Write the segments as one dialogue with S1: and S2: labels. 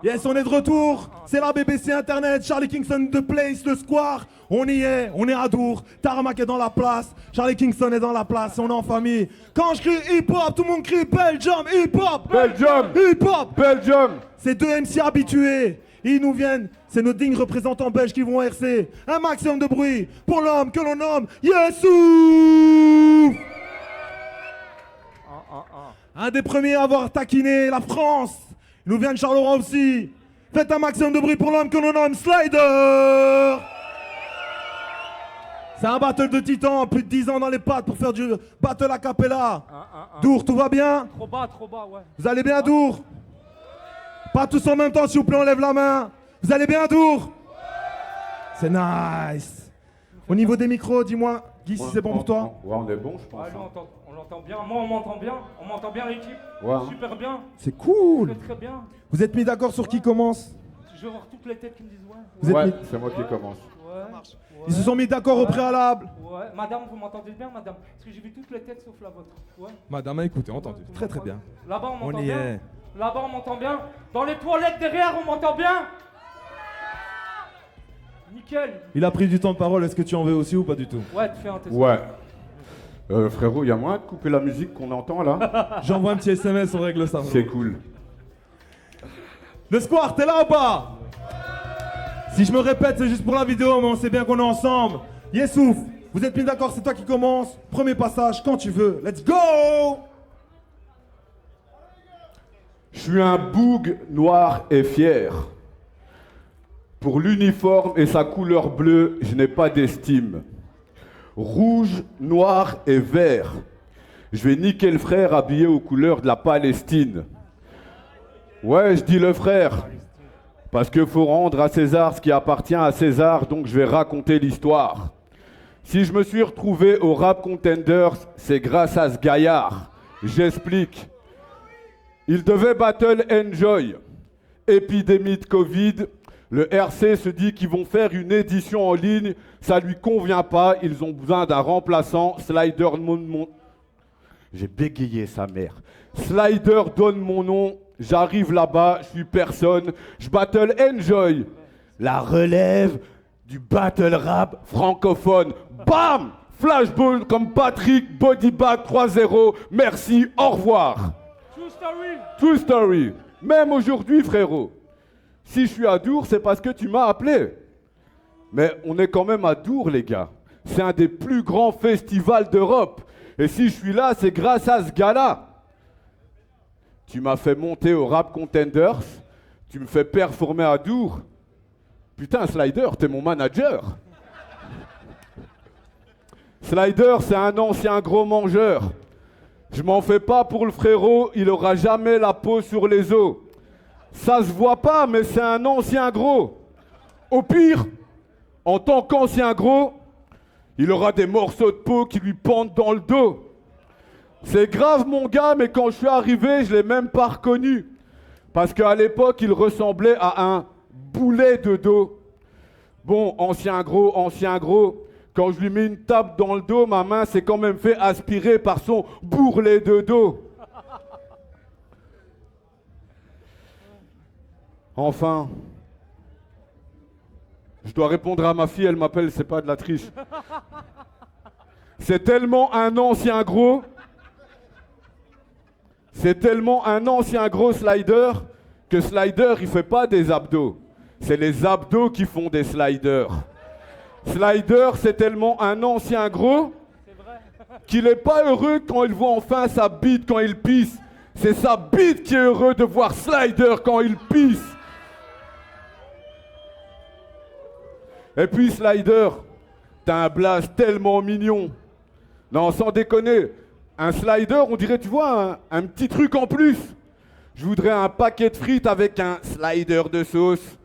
S1: Yes, on est de retour. C'est la BBC Internet, Charlie Kingston, The Place, le Square. On y est, on est à Dour. Tarmac est dans la place. Charlie Kingston est dans la place. On est en famille. Quand je crie hip-hop, tout le monde crie Belgium, hip-hop.
S2: Belgium,
S1: hip-hop.
S2: Belgium.
S1: C'est deux MC habitués. Ils nous viennent, c'est nos dignes représentants belges qui vont RC. Un maximum de bruit pour l'homme que l'on nomme Yessou. Un des premiers à avoir taquiné la France. Il nous vient de Charleroi aussi. Faites un maximum de bruit pour l'homme que l'on nomme Slider. C'est un battle de titans, plus de 10 ans dans les pattes pour faire du battle a cappella. Dour, tout va bien?
S3: Trop bas, ouais.
S1: Vous allez bien, Dour? Pas tous en même temps, s'il vous plaît, on lève la main. Vous allez bien, Dour? C'est nice. Au niveau des micros, dis-moi, Guy, si c'est bon pour toi?
S2: Ouais, on est bon, je pense.
S3: Ouais, on l'entend bien. Moi, on m'entend bien l'équipe.
S2: Ouais.
S3: Super bien.
S1: C'est cool.
S3: Très bien.
S1: Vous êtes mis d'accord sur qui commence?
S3: Je vais voir toutes les têtes qui me disent ouais.
S1: Vous êtes
S2: Ouais,
S1: mis-
S2: c'est moi qui commence.
S3: Ouais.
S1: Ils se sont mis d'accord au préalable.
S3: Ouais. Madame, vous m'entendez bien, madame? Parce que j'ai vu toutes les têtes sauf la vôtre. Ouais.
S1: Madame a écouté, entendu.
S3: Tout le
S1: Très
S3: monde
S1: très bien.
S3: Là-bas, on
S1: On
S3: m'entend
S1: y
S3: bien.
S1: est.
S3: Là-bas, on m'entend bien. Dans les toilettes derrière, on m'entend bien. Nickel.
S1: Il a pris du temps de parole, est-ce que tu en veux aussi ou pas du tout?
S3: Ouais, tu fais un test.
S2: Ouais. Frérot, il y a moyen de couper la musique qu'on entend là?
S1: J'envoie un petit SMS, on règle ça.
S2: C'est cool.
S1: Le Square, t'es là ou pas? Si je me répète, c'est juste pour la vidéo, mais on sait bien qu'on est ensemble. Yessouf, vous êtes mis d'accord, c'est toi qui commence. Premier passage, quand tu veux. Let's go!
S2: Je suis un boug noir et fier. Pour l'uniforme et sa couleur bleue, je n'ai pas d'estime. Rouge, noir et vert. Je vais niquer le frère habillé aux couleurs de la Palestine. Ouais, je dis le frère. Parce qu'il faut rendre à César ce qui appartient à César, donc je vais raconter l'histoire. Si je me suis retrouvé au Rap Contenders, c'est grâce à ce gaillard. J'explique. Il devait battle Enjoy. Épidémie de Covid. Le RC se dit qu'ils vont faire une édition en ligne. Ça lui convient pas. Ils ont besoin d'un remplaçant. Slider donne mon... J'ai bégayé sa mère. Slider donne mon nom. J'arrive là-bas. Je suis personne. Je battle Enjoy. La relève du battle rap francophone. Bam! Flashball comme Patrick. Bodybag 3-0. Merci. Au revoir.
S3: True story.
S2: True story. Même aujourd'hui, frérot. Si je suis à Dour, c'est parce que tu m'as appelé. Mais on est quand même à Dour, les gars. C'est un des plus grands festivals d'Europe. Et si je suis là, c'est grâce à ce gars-là. Tu m'as fait monter au Rap Contenders. Tu me fais performer à Dour. Putain, Slider, t'es mon manager. Slider, c'est un ancien gros mangeur. Je m'en fais pas pour le frérot, il aura jamais la peau sur les os. Ça se voit pas, mais c'est un ancien gros. Au pire, en tant qu'ancien gros, il aura des morceaux de peau qui lui pendent dans le dos. C'est grave mon gars, mais quand je suis arrivé, je l'ai même pas reconnu. Parce qu'à l'époque, il ressemblait à un boulet de dos. Bon, ancien gros, quand je lui mets une tape dans le dos, ma main s'est quand même fait aspirer par son bourrelet de dos. Enfin, je dois répondre à ma fille, elle m'appelle, c'est pas de la triche. C'est tellement un ancien gros Slider que Slider il fait pas des abdos. C'est les abdos qui font des sliders. Slider c'est tellement un ancien gros qu'il est pas heureux quand il voit enfin sa bite quand il pisse. C'est sa bite qui est heureux de voir Slider quand il pisse. Et puis Slider, t'as un blaze tellement mignon. Non, sans déconner, un Slider, on dirait, tu vois, un petit truc en plus. Je voudrais un paquet de frites avec un slider de sauce.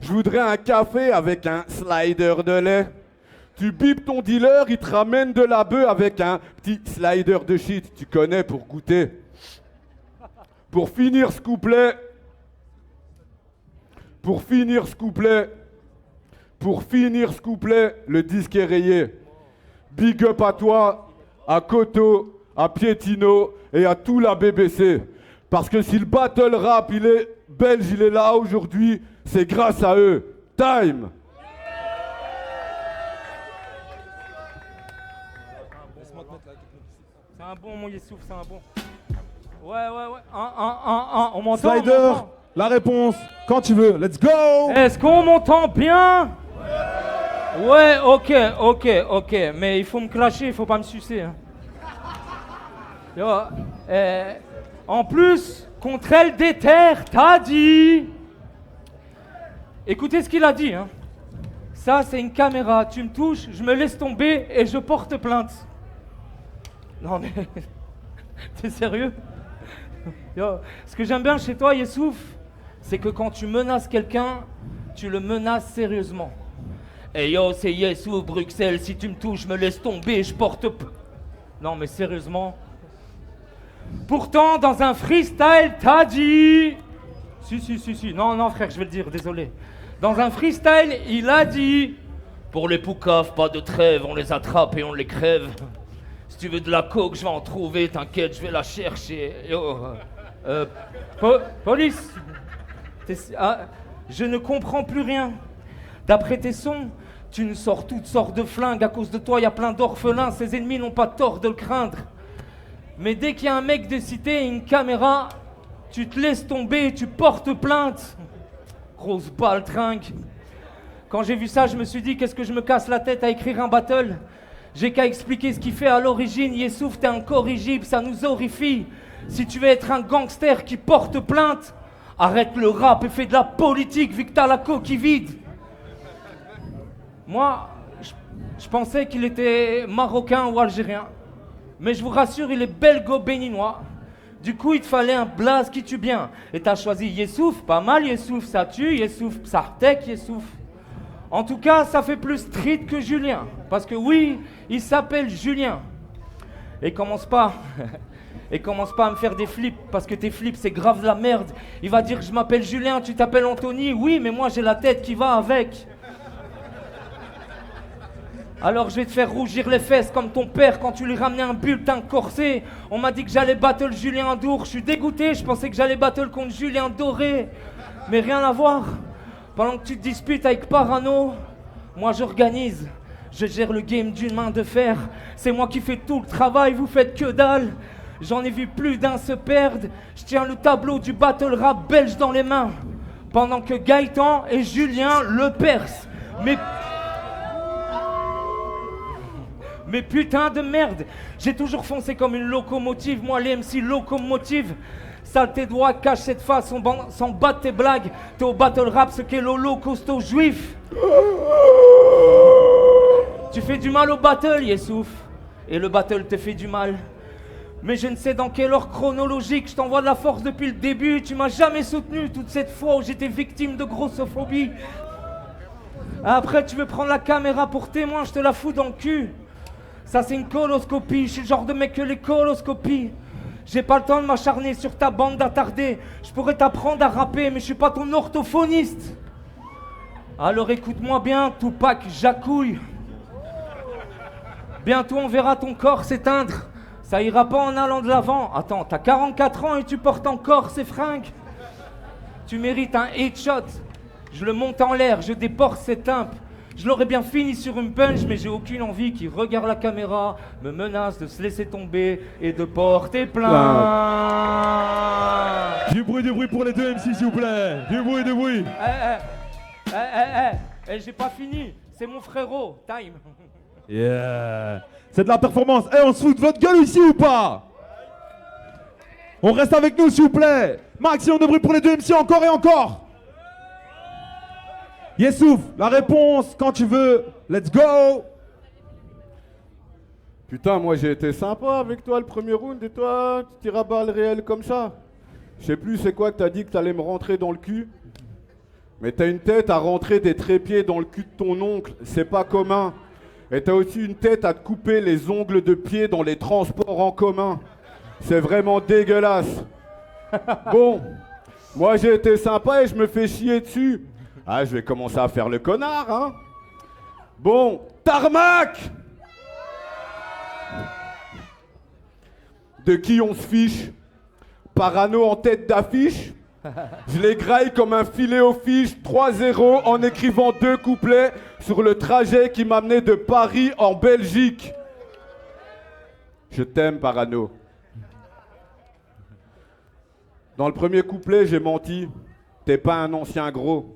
S2: Je voudrais un café avec un slider de lait. Tu bipes ton dealer, il te ramène de la bœuf avec un petit slider de shit. Tu connais pour goûter. Pour finir ce couplet, le disque est rayé. Big up à toi, à Koto, à Pietino et à tout la BBC. Parce que si le battle rap il est Belge, il est là aujourd'hui, c'est grâce à eux. Time.
S3: C'est un bon, mon Yessouf, c'est un bon. Ouais. On m'entend?
S1: Slider, la réponse, quand tu veux. Let's go!
S3: Est-ce qu'on m'entend bien? Ouais, ok. Mais il faut me clasher, il faut pas me sucer. Hein. Tu vois, en plus, contre elle déterre, t'as dit. Écoutez ce qu'il a dit. Hein. Ça, c'est une caméra. Tu me touches, je me laisse tomber et je porte plainte. Non mais, t'es sérieux? Yo, ce que j'aime bien chez toi, Yessouf, c'est que quand tu menaces quelqu'un, tu le menaces sérieusement. Et yo, c'est Yessouf, Bruxelles, si tu me touches, je me laisse tomber, je porte... Non mais sérieusement. Pourtant, dans un freestyle, t'as dit... Si. Non, frère, je vais le dire, désolé. Dans un freestyle, il a dit... Pour les poucaves, pas de trêve, on les attrape et on les crève. Si tu veux de la coke, je vais en trouver, t'inquiète, je vais la chercher. Yo, police. Je ne comprends plus rien. D'après tes sons, tu nous sors toutes sortes de flingues. À cause de toi, il y a plein d'orphelins. Ses ennemis n'ont pas tort de le craindre. Mais dès qu'il y a un mec de cité et une caméra, tu te laisses tomber et tu portes plainte. Grosse baltringue. Quand j'ai vu ça, je me suis dit, qu'est-ce que je me casse la tête à écrire un battle? J'ai qu'à expliquer ce qu'il fait à l'origine. Yessouf, t'es incorrigible, ça nous horrifie. Si tu veux être un gangster qui porte plainte, arrête le rap et fais de la politique vu que t'as la coquille vide. Moi, je pensais qu'il était marocain ou algérien. Mais je vous rassure, il est belgo-béninois. Du coup, il te fallait un blaze qui tue bien. Et t'as choisi Yessouf, pas mal Yessouf, ça tue, Yessouf, Psartek, Yessouf. En tout cas, ça fait plus street que Julien. Parce que oui, il s'appelle Julien. Et commence pas à me faire des flips, parce que tes flips, c'est grave de la merde. Il va dire, je m'appelle Julien, tu t'appelles Anthony. Oui, mais moi, j'ai la tête qui va avec. Alors je vais te faire rougir les fesses comme ton père quand tu lui ramenais un bulletin corsé. On m'a dit que j'allais battle Julien Dour. Je suis dégoûté, je pensais que j'allais battle contre Julien Doré. Mais rien à voir. Pendant que tu te disputes avec Parano, moi j'organise. Je gère le game d'une main de fer. C'est moi qui fais tout le travail, vous faites que dalle. J'en ai vu plus d'un se perdre. Je tiens le tableau du battle rap belge dans les mains. Pendant que Gaëtan et Julien le percent. Mais putain de merde, j'ai toujours foncé comme une locomotive, moi les MC locomotive. Saleté droit, cache cette face, on s'en bat de tes blagues. T'es au battle rap, ce qu'est l'holo costaud juif. Tu fais du mal au battle, Yessouf. Et le battle te fait du mal. Mais je ne sais dans quelle ordre chronologique, je t'envoie de la force depuis le début. Tu m'as jamais soutenu toute cette fois où j'étais victime de grossophobie. Après tu veux prendre la caméra pour témoin, je te la fous dans le cul. Ça c'est une coloscopie, je suis le genre de mec que les coloscopies. J'ai pas le temps de m'acharner sur ta bande d'attardés. Je pourrais t'apprendre à rapper, mais je suis pas ton orthophoniste. Alors écoute-moi bien, Tupac Jacouille. Bientôt on verra ton corps s'éteindre. Ça ira pas en allant de l'avant. Attends, t'as 44 ans et tu portes encore ces fringues. Tu mérites un headshot. Je le monte en l'air, je déporte ces timpes. Je l'aurais bien fini sur une punch, mais j'ai aucune envie qu'il regarde la caméra, me menace de se laisser tomber et de porter plainte.
S1: Du bruit pour les deux MC, s'il vous plaît. Du bruit.
S3: J'ai pas fini. C'est mon frérot. Time.
S1: Yeah. C'est de la performance. On se fout de votre gueule ici ou pas? On reste avec nous, s'il vous plaît. Maximum de bruit pour les deux MC, encore et encore. Yessouf, la réponse, quand tu veux. Let's go.
S2: Putain, moi j'ai été sympa avec toi le premier round et toi, tu tires à balles réelles comme ça. Je sais plus c'est quoi que t'as dit que t'allais me rentrer dans le cul. Mais t'as une tête à rentrer des trépieds dans le cul de ton oncle, c'est pas commun. Et t'as aussi une tête à te couper les ongles de pied dans les transports en commun. C'est vraiment dégueulasse. Bon, moi j'ai été sympa et je me fais chier dessus. Ah, je vais commencer à faire le connard, hein. Bon, Tarmac! De qui on se fiche? Parano en tête d'affiche? Je les graille comme un filet aux fiches 3-0 en écrivant 2 couplets sur le trajet qui m'amenait de Paris en Belgique. Je t'aime, Parano. Dans le premier couplet, j'ai menti. T'es pas un ancien gros.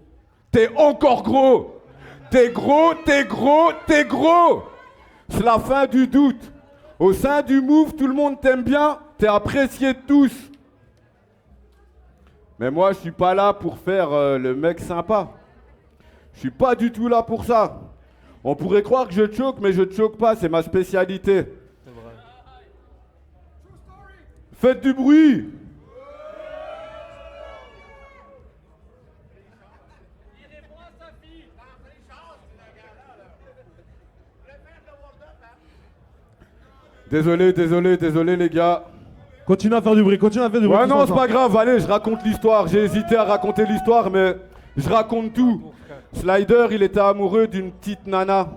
S2: T'es encore gros. T'es gros, t'es gros, t'es gros. C'est la fin du doute. Au sein du Move, tout le monde t'aime bien. T'es apprécié de tous. Mais moi, je suis pas là pour faire le mec sympa. Je suis pas du tout là pour ça. On pourrait croire que je choque, mais je ne choque pas, c'est ma spécialité. C'est vrai. Faites du bruit. Désolé les gars.
S1: Continue à faire du bruit, continue à faire du bruit.
S2: Ouais non, c'est pas grave, allez, je raconte l'histoire. J'ai hésité à raconter l'histoire, mais je raconte tout. Slider, il était amoureux d'une petite nana.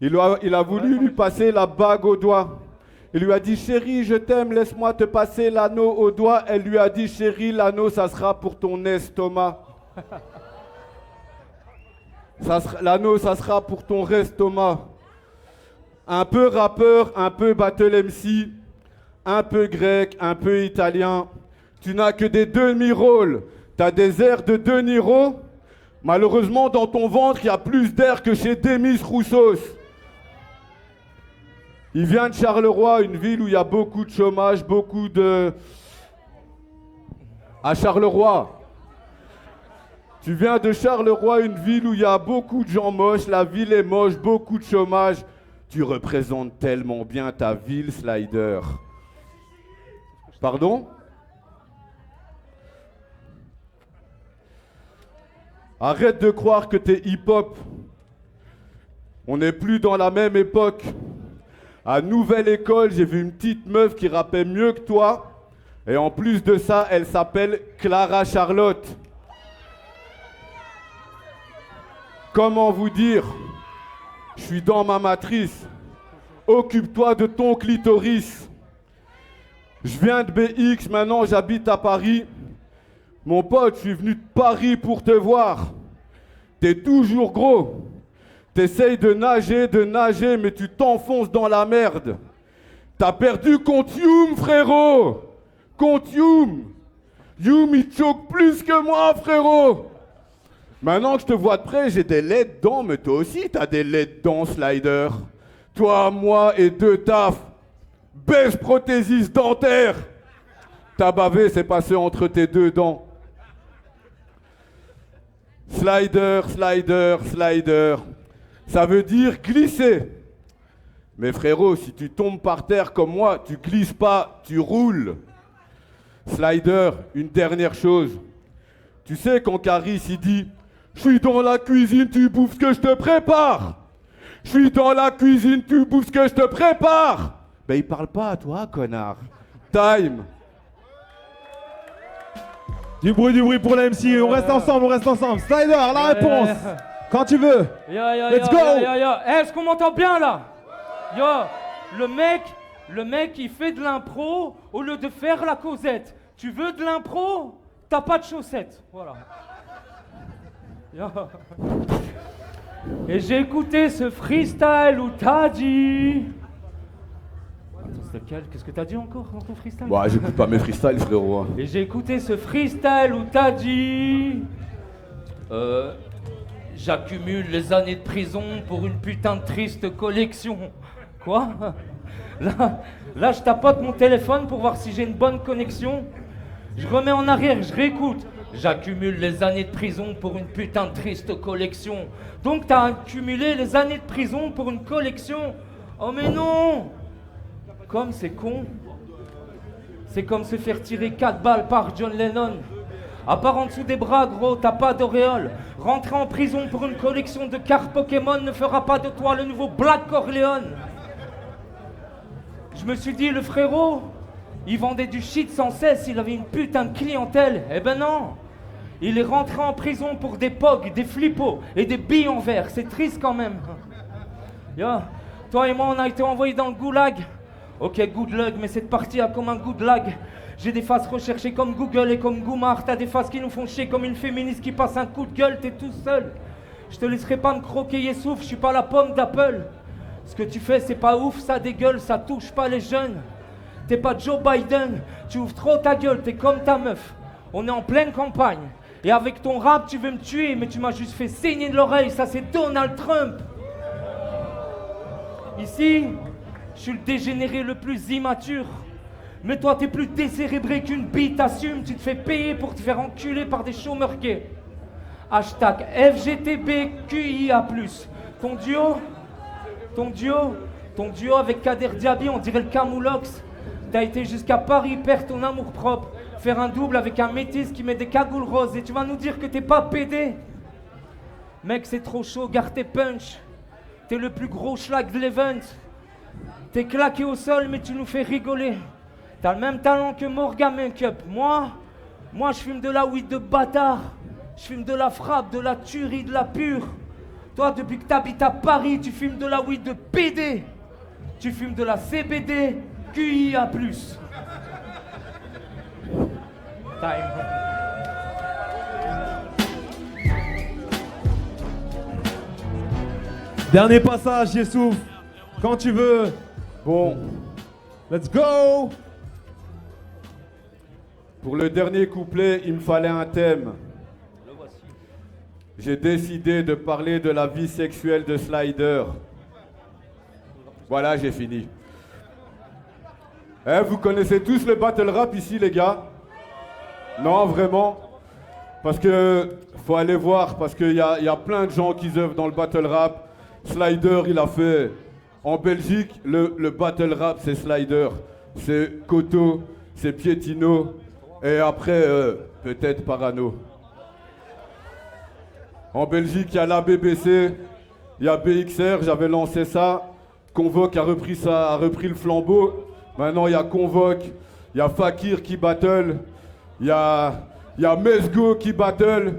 S2: Il a voulu lui passer la bague au doigt. Il lui a dit, chérie, je t'aime, laisse-moi te passer l'anneau au doigt. Elle lui a dit, chérie, l'anneau, ça sera pour ton estomac. L'anneau, ça sera pour ton estomac. Un peu rappeur, un peu battle MC, un peu grec, un peu italien. Tu n'as que des demi-rôles. T'as des airs de De Niro. Malheureusement, dans ton ventre, il y a plus d'air que chez Demis Roussos. Il vient de Charleroi, une ville où il y a beaucoup de chômage, beaucoup de... À Charleroi. Tu viens de Charleroi, une ville où il y a beaucoup de gens moches, la ville est moche, beaucoup de chômage. Tu représentes tellement bien ta ville, Slider. Pardon ? Arrête de croire que t'es hip-hop. On n'est plus dans la même époque. À Nouvelle École, j'ai vu une petite meuf qui rappait mieux que toi. Et en plus de ça, elle s'appelle Clara Charlotte. Comment vous dire ? Je suis dans ma matrice. Occupe-toi de ton clitoris. Je viens de BX, maintenant j'habite à Paris. Mon pote, je suis venu de Paris pour te voir. T'es toujours gros. T'essayes de nager, mais tu t'enfonces dans la merde. T'as perdu contre Youm, frérot. Contre Youm. Youm, il choque plus que moi, frérot. Maintenant que je te vois de près, j'ai des laits dedans, mais toi aussi, t'as des laits dedans, Slider. Toi, moi et 2 taf. Baisse prothésiste dentaire. T'as bavé, c'est passé entre tes 2 dents. Slider, slider, slider. Ça veut dire glisser. Mais frérot, si tu tombes par terre comme moi, tu glisses pas, tu roules. Slider, une dernière chose. Tu sais quand Caris il dit « Je suis dans la cuisine, tu bouffes ce que je te prépare !» Je suis dans la cuisine, tu bouffes ce que je te prépare. Ben il parle pas à toi, connard. Time.
S1: Du bruit pour la MC, on reste ensemble. Slider, la réponse. Quand tu veux. Let's go.
S3: Est-ce qu'on m'entend bien là? Le mec il fait de l'impro au lieu de faire la causette. Tu veux de l'impro? T'as pas de chaussettes. Voilà. Et j'ai écouté ce freestyle où t'as dit... Attends, c'est lequel? Qu'est-ce que t'as dit encore dans ton freestyle?
S2: Bah, j'écoute pas mes freestyles, frérot.
S3: Et j'ai écouté ce freestyle où t'as dit... J'accumule les années de prison pour une putain de triste collection. Quoi? Là, je tapote mon téléphone pour voir si j'ai une bonne connexion. Je remets en arrière, je réécoute. J'accumule les années de prison pour une putain de triste collection. Donc t'as accumulé les années de prison pour une collection? Oh mais non! Comme c'est con. C'est comme se faire tirer 4 balles par John Lennon. À part en dessous des bras, gros, t'as pas d'auréole. Rentrer en prison pour une collection de cartes Pokémon ne fera pas de toi le nouveau Black Corleone. Je me suis dit, le frérot, il vendait du shit sans cesse, il avait une putain de clientèle. Eh ben non. Il est rentré en prison pour des pogs, des flippos et des billes en verre. C'est triste quand même. Toi et moi, on a été envoyés dans le goulag. Ok, good luck, mais cette partie a comme un good lag. J'ai des faces recherchées comme Google et comme Goumar. T'as des faces qui nous font chier comme une féministe qui passe un coup de gueule, t'es tout seul. Je te laisserai pas me croquer Yessouf, je suis pas la pomme d'Apple. Ce que tu fais c'est pas ouf, ça dégueule, ça touche pas les jeunes. T'es pas Joe Biden, tu ouvres trop ta gueule, t'es comme ta meuf. On est en pleine campagne. Et avec ton rap tu veux me tuer, mais tu m'as juste fait saigner de l'oreille, ça c'est Donald Trump. Ici, je suis le dégénéré le plus immature. Mais toi t'es plus décérébré qu'une bite, t'assumes, tu te fais payer pour te faire enculer par des chômeurs gays. Hashtag FGTBQIA+. Ton duo avec Kader Diaby, on dirait le Camoulox. T'as été jusqu'à Paris, perdre ton amour propre, faire un double avec un métis qui met des cagoules roses et tu vas nous dire que t'es pas pédé. Mec, c'est trop chaud, garde tes punch. T'es le plus gros schlag de l'event. T'es claqué au sol, mais tu nous fais rigoler. T'as le même talent que Morgan Make-up. Moi, je fume de la weed de bâtard. Je fume de la frappe, de la tuerie, de la pure. Toi, depuis que t'habites à Paris, tu fumes de la weed de PD. Tu fumes de la CBD, QIA+. Time.
S1: Dernier passage, Yessouf. Quand tu veux.
S2: Bon,
S1: Let's go.
S2: pour le dernier couplet, il me fallait un thème. J'ai décidé de parler de la vie sexuelle de Slider. Voilà, j'ai fini. Vous connaissez tous le battle rap ici, les gars? Non, vraiment? Parce que faut aller voir, parce qu'il y a plein de gens qui œuvrent dans le battle rap. Slider, il a fait... En Belgique, le battle rap, c'est Slider. C'est Koto, c'est Pietino, et après, peut-être Parano. En Belgique, il y a la BBC, il y a BXR, j'avais lancé ça. Convoque a repris ça, a repris le flambeau. Maintenant, il y a Convoque, il y a Fakir qui battle, il y a Mesgo qui battle.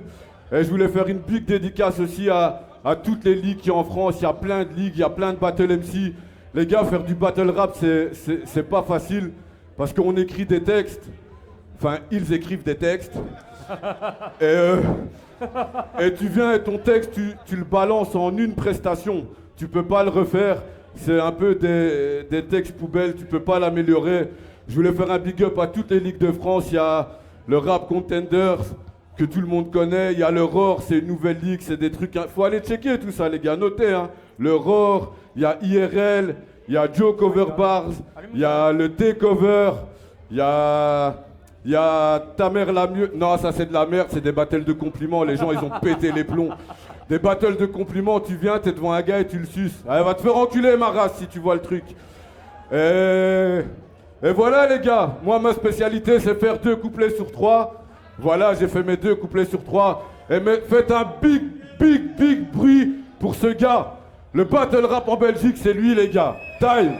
S2: Et je voulais faire une big dédicace aussi à toutes les ligues qu'il y a en France. Il y a plein de ligues, il y a plein de battle MC. Les gars, faire du battle rap, c'est pas facile parce qu'on écrit des textes. Enfin, ils écrivent des textes. Et tu viens et ton texte, tu le balances en une prestation. Tu peux pas le refaire. C'est un peu des textes poubelles, tu peux pas l'améliorer. Je voulais faire un big up à toutes les ligues de France. Il y a le Rap Contenders que tout le monde connaît. Il y a le ROR, c'est une nouvelle ligue, c'est des trucs... Faut aller checker tout ça, les gars, notez. Hein. Le ROR, il y a IRL, il y a Joe Cover Bars, il y a le T-Cover, il y a Ta mère la mieux. Non, ça c'est de la merde, c'est des battles de compliments. Les gens, ils ont pété les plombs. Des battles de compliments, tu viens, t'es devant un gars et tu le suces. Elle va te faire enculer, ma race, si tu vois le truc. Et voilà, les gars. Moi, ma spécialité, c'est faire 2 couplets sur 3. Voilà, j'ai fait mes 2 couplets sur 3. Et faites un big bruit pour ce gars. Le battle rap en Belgique, c'est lui, les gars. Time.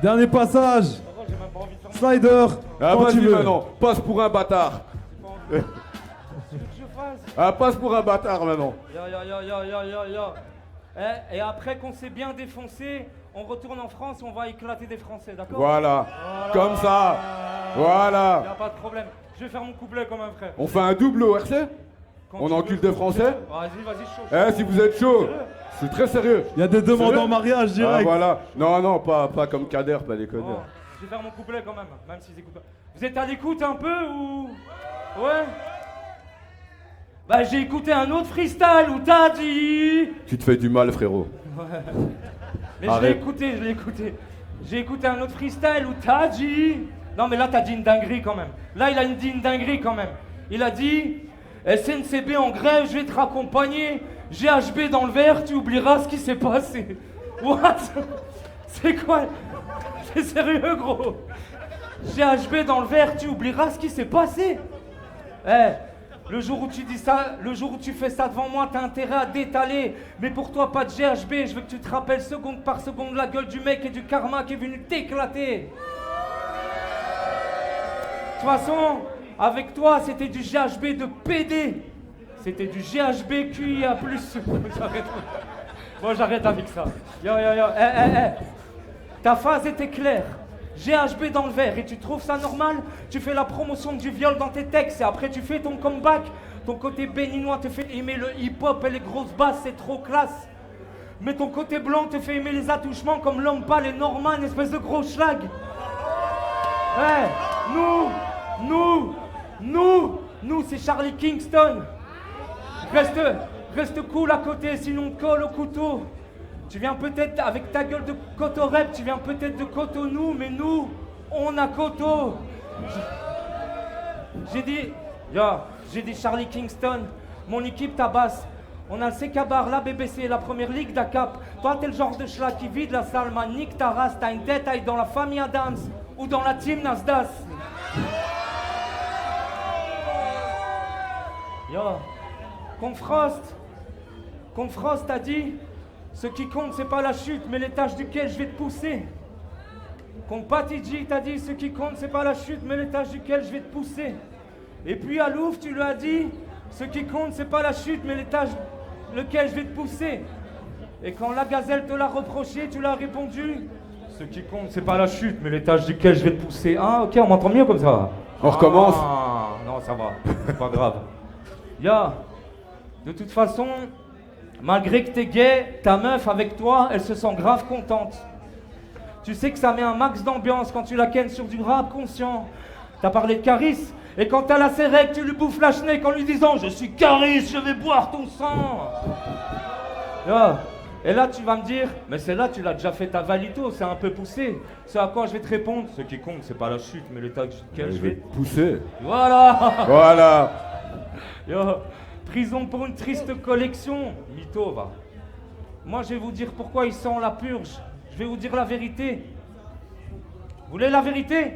S1: Dernier passage. Slider.
S2: Ah,
S1: quand tu
S2: vas-y
S1: veux.
S2: maintenant, passe pour un bâtard. Ah, passe pour un bâtard maintenant.
S3: Et après qu'on s'est bien défoncé, on retourne en France, on va éclater des Français, d'accord?
S2: Voilà, comme ça. Voilà.
S3: Y'a pas de problème. Je vais faire mon couplet comme un frère.
S2: On fait un double au RC?
S3: Quand
S2: On
S3: tu
S2: encule
S3: veux.
S2: des Français?
S3: Vas-y, chaud.
S2: Si vous êtes chaud, c'est très sérieux.
S1: Il y a des demandes
S2: Sérieux
S1: en mariage direct.
S2: Ah voilà. Non, pas comme Kader, pas déconner.
S3: Oh, je vais faire mon couplet quand même s'ils écoutent pas. Vous êtes à l'écoute un peu ou... Ouais? Bah j'ai écouté un autre freestyle où t'as dit...
S2: Tu te fais du mal, frérot.
S3: Mais je
S2: Arrête.
S3: l'ai écouté. J'ai écouté un autre freestyle où t'as dit... Non mais là t'as dit une dinguerie quand même. Là il a dit une dinguerie quand même. Il a dit... SNCB en grève, je vais te raccompagner. GHB dans le verre, tu oublieras ce qui s'est passé. What? C'est quoi? C'est sérieux gros? GHB dans le verre, tu oublieras ce qui s'est passé. Le jour où tu dis ça, le jour où tu fais ça devant moi, t'as intérêt à détaler. Mais pour toi, pas de GHB, je veux que tu te rappelles seconde par seconde la gueule du mec et du karma qui est venu t'éclater. De toute façon, avec toi, c'était du GHB de PD. C'était du GHB QIA+. J'arrête. Bon, j'arrête avec ça. Yo. Ta phase était claire. GHB dans le verre et tu trouves ça normal? Tu fais la promotion du viol dans tes textes et après tu fais ton comeback. Ton côté béninois te fait aimer le hip-hop et les grosses basses, c'est trop classe. Mais ton côté blanc te fait aimer les attouchements comme l'homme pâle et Norman, espèce de gros schlag. Nous, c'est Charlie Kingston. Reste cool à côté, sinon on te colle au couteau. Tu viens peut-être avec ta gueule de Cotorep, tu viens peut-être de Cotonou, mais nous, on a Coto. J'ai dit Charlie Kingston, mon équipe tabasse. On a le CK-Bar, la BBC, la première ligue d'ACAP. Toi, t'es le genre de schlag qui vide la salle, man. Nique ta race, t'as une tête à être dans la famille Adams ou dans la team Nasdaq. Yo, Confrost t'a dit, ce qui compte c'est pas la chute, mais l'étage duquel je vais te pousser. Patidji t'a dit, ce qui compte c'est pas la chute, mais l'étage duquel je vais te pousser. Et puis à Louvre, tu lui as dit, ce qui compte c'est pas la chute, mais l'étage lequel je vais te pousser. Et quand la gazelle te l'a reproché, tu l'as répondu, ce qui compte c'est pas la chute, mais l'étage duquel je vais te pousser. Ah ok, on m'entend mieux comme ça.
S2: On recommence.
S3: Non, ça va, c'est pas grave. Ya, de toute façon, malgré que t'es gay, ta meuf avec toi, elle se sent grave contente. Tu sais que ça met un max d'ambiance quand tu la kennes sur du rap conscient. T'as parlé de Caris, et quand t'as la sérèque, tu lui bouffes la schneck en lui disant « Je suis Caris, je vais boire ton sang !» Ya, et là tu vas me dire « Mais celle-là, tu l'as déjà fait ta valito, c'est un peu poussé. » C'est à quoi je vais te répondre « Ce qui compte, c'est pas la chute, mais l'état duquel je vais te
S2: pousser. »
S3: Voilà. Yo, prison pour une triste collection. Mytho, va. Moi, je vais vous dire pourquoi il sent la purge. Je vais vous dire la vérité. Vous voulez la vérité?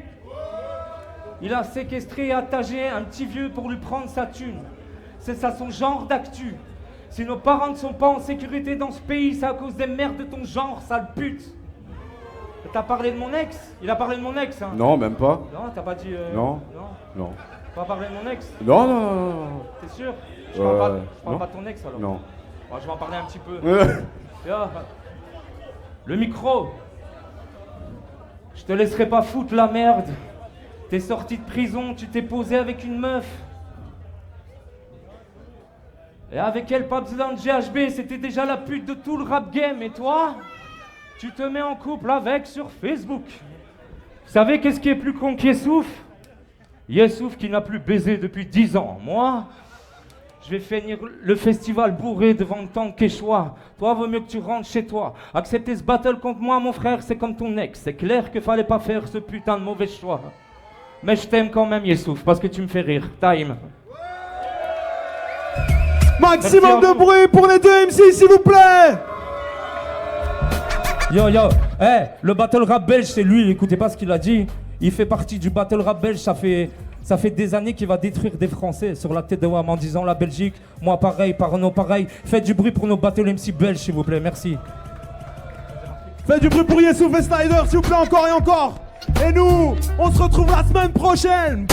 S3: Il a séquestré et attagé un petit vieux pour lui prendre sa thune. C'est ça son genre d'actu. Si nos parents ne sont pas en sécurité dans ce pays, c'est à cause des merdes de ton genre, sale pute. T'as parlé de mon ex? Il a parlé de mon ex, hein?
S2: Non, même pas.
S3: Non, t'as pas dit...
S2: Non.
S3: Pas parler de mon ex?
S2: Non.
S3: T'es sûr? Je parle pas de ton ex alors?
S2: Non.
S3: Bon, je vais en parler un petit peu. Le micro. Je te laisserai pas foutre la merde. T'es sorti de prison, tu t'es posé avec une meuf. Et avec elle, pas besoin de GHB, c'était déjà la pute de tout le rap game. Et toi, tu te mets en couple avec sur Facebook. Vous savez qu'est-ce qui est plus con qu'Yessouf? Yessouf qui n'a plus baisé depuis 10 ans. Moi, je vais finir le festival bourré devant le tank Quechua. Toi, vaut mieux que tu rentres chez toi. Accepter ce battle contre moi, mon frère, c'est comme ton ex. C'est clair qu'il fallait pas faire ce putain de mauvais choix. Mais je t'aime quand même, Yessouf, parce que tu me fais rire. Time.
S1: Maximum de bruit pour les deux MC, s'il vous plaît.
S3: Yo, le battle rap belge, c'est lui, écoutez pas ce qu'il a dit. Il fait partie du battle rap belge, ça fait des années qu'il va détruire des Français sur la tête de WAM en disant la Belgique, moi pareil, Parano pareil. Faites du bruit pour nos battle MC belges, s'il vous plaît, merci.
S1: Faites du bruit pour Yessouf et Snyder, s'il vous plaît, encore et encore. Et nous, on se retrouve la semaine prochaine.